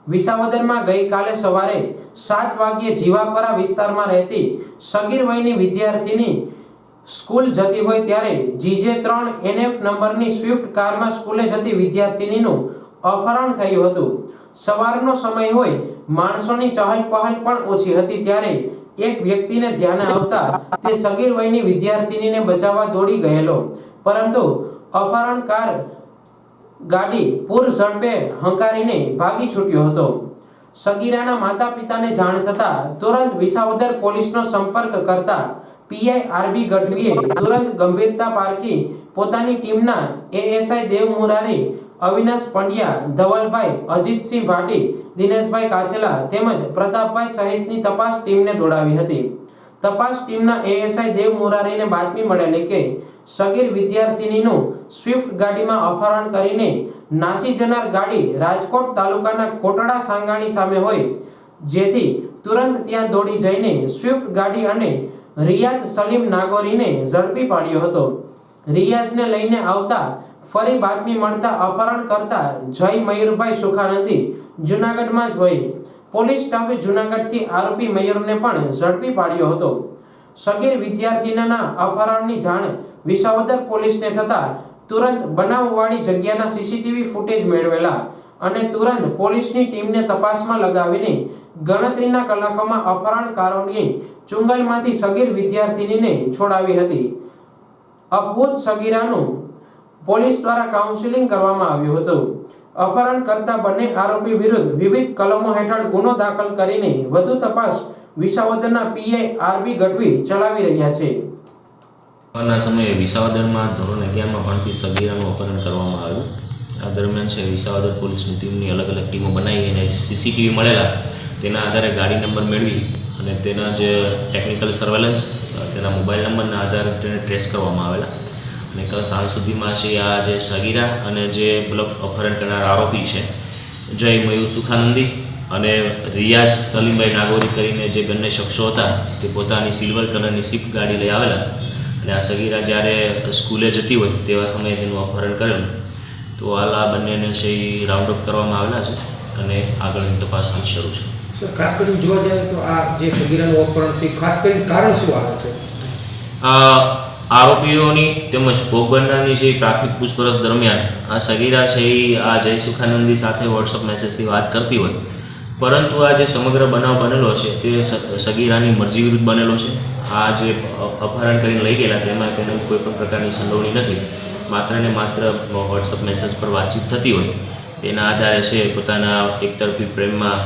વિસાવદરમાં ગઈકાલે સવારે 7 વાગ્યે જીવાપરા વિસ્તારમાં રહેતી સગીર વયની વિદ્યાર્થીની સ્કૂલ જતી હોય ત્યારે GJ3NF નંબરની સ્વિફ્ટ કારમાં સ્કૂલે જતી વિદ્યાર્થીનીનું અપહરણ થયું હતું। સવારનો સમય હોય, માણસોની ચહલ પહલ પણ ઓછી હતી ત્યારે એક વ્યક્તિને ધ્યાને આવતા તે સગીર વયની વિદ્યાર્થીનીને બચાવવા દોડી ગયેલો, પરંતુ અપહરણકાર ગાડી પૂર ઝડપે હંકારીને ભાગી છૂટ્યો હતો। સગીરાના માતા પિતાને જાણ થતા તુરંત વિસાવદર પોલીસનો સંપર્ક કરતા PI RB ગઢવીએ તુરંત ગંભીરતા પારખી પોતાની ટીમના ASI દેવ મુરારી, અવિનાશ પંડ્યા, ધવલભાઈ, અજીતસિંહ ભાટી, દિનેશભાઈ કાછેલા તેમજ પ્રતાપભાઈ સહિતની તપાસ ટીમને દોડાવી હતી। તપાસ ટીમના ASI દેવ મુરારીને બાતમી મળેલી કે સગીર વિદ્યાર્થીનીનું સ્વિફ્ટ ગાડીમાં અપહરણ કરીને નાસી જનાર ગાડી રાજકોટ તાલુકાના કોટડા સાંગાણી સામે હોય, જેથી તુરંત ત્યાં દોડી જઈને સ્વિફ્ટ ગાડી અને રિયાઝ સલીમ નાગોરીને ઝડપી પાડ્યો હતો। રિયાઝને લઈને આવતા ફરી બાતમી મળતા અપહરણ કરતા જય મયુરભાઈ સુખાનંદી જૂનાગઢમાં જ હોય, પોલીસ સ્ટાફે જૂનાગઢથી આરોપી મયુરને પણ ઝડપી પાડ્યો હતો। સગીર વિદ્યાર્થીના અપહરણની જાણ વિસાવદર પોલીસને થતા તુરંત બનાવવાળી જગ્યાના CCTV ફૂટેજ મેળવેલા અને તુરંત પોલીસની ટીમને તપાસમાં લગાવીને ગણતરીના કલાકોમાં અપહરણકારોની ચુંગલમાંથી સગીર વિદ્યાર્થીનીને છોડાવી હતી। અપહૂત સગીરાનું પોલીસ દ્વારા કાઉન્સેલિંગ કરવામાં આવ્યું હતું। અપહરણ કરતા બંને આરોપી વિરુદ્ધ વિવિધ કલમો હેઠળ ગુનો દાખલ કરીને વધુ તપાસ વિસાવદરના PI RB ગઢવી ચલાવી રહ્યા છે। ના સમયે વિસાવદરમાં ધોરણ 11માં ભણતી સગીરાનું અપહરણ કરવામાં આવ્યું। આ દરમિયાન છે વિસાવદર પોલીસની ટીમની અલગ અલગ ટીમો બનાવી અને CCTV મળેલા તેના આધારે ગાડી નંબર મેળવી અને તેના જે ટેકનિકલ સર્વેલન્સ, તેના મોબાઈલ નંબરના આધારે તેને ટ્રેસ કરવામાં આવેલા અને કાલ સાંજ સુધીમાં છે આ જે સગીરા અને જે અપહરણ કરનાર આરોપી છે જય મયુર સુખાનંદી અને રિયાઝ સલીમભાઈ નાગોરી કરીને જે બંને શખ્સો હતા તે પોતાની સિલ્વર કલરની સ્વિફ્ટ ગાડી લઈ આવેલા અને આ સગીરા જ્યારે સ્કૂલે જતી હોય તેવા સમયે તેનું અપહરણ કરેલું। તો હાલ આ બંનેને છે એ રાઉન્ડ અપ કરવામાં આવેલા છે અને આગળની તપાસ હાલ શરૂ છે। સર, ખાસ કરીને જોવા જાય તો આ જે સગીરાનું અપહરણ છે ખાસ કરીને કારણ શું આવે છે? આરોપીઓની તેમજ ભોગ બનનારની જે પ્રાથમિક પૂછપરછ દરમિયાન આ સગીરા છે એ આ જય સુખાનંદી સાથે વોટ્સઅપ મેસેજથી વાત કરતી હોય, પરંતુ આ જે સમગ્ર બનાવ બનેલો છે તે સગીરાની મરજી વિરુદ્ધ બનેલો છે। આ જે અપહરણ કરીને લઈ ગયેલા તેમાં તેને કોઈ પણ પ્રકારની સંડોવણી નથી, માત્ર ને માત્ર વોટ્સઅપ મેસેજ પર વાતચીત થતી હોય તેના આધારે છે પોતાના એકતરફી પ્રેમમાં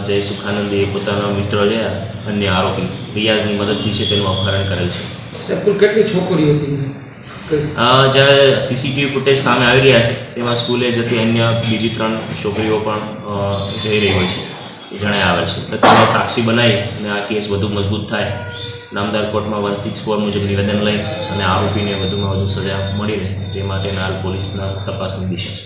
જય સુખાનંદીએ પોતાના મિત્ર છે અન્ય આરોપી રિયાઝની મદદથી છે તેનું અપહરણ કરેલ છે। સર, કુલ કેટલી છોકરીઓ હતી? જ્યારે CCTV ફૂટેજ સામે આવી રહ્યા છે તેમાં સ્કૂલે જતી અન્ય બીજી 3 છોકરીઓ પણ જઈ રહી હોય છે એ જણાય આવે છે। તો તેને સાક્ષી બનાવી અને આ કેસ વધુ મજબૂત થાય, નામદાર કોર્ટમાં 164 મુજબ નિવેદન લઈ અને આરોપીને વધુમાં વધુ સજા મળી રહે તે માટેના હાલ પોલીસના તપાસની દિશા છે।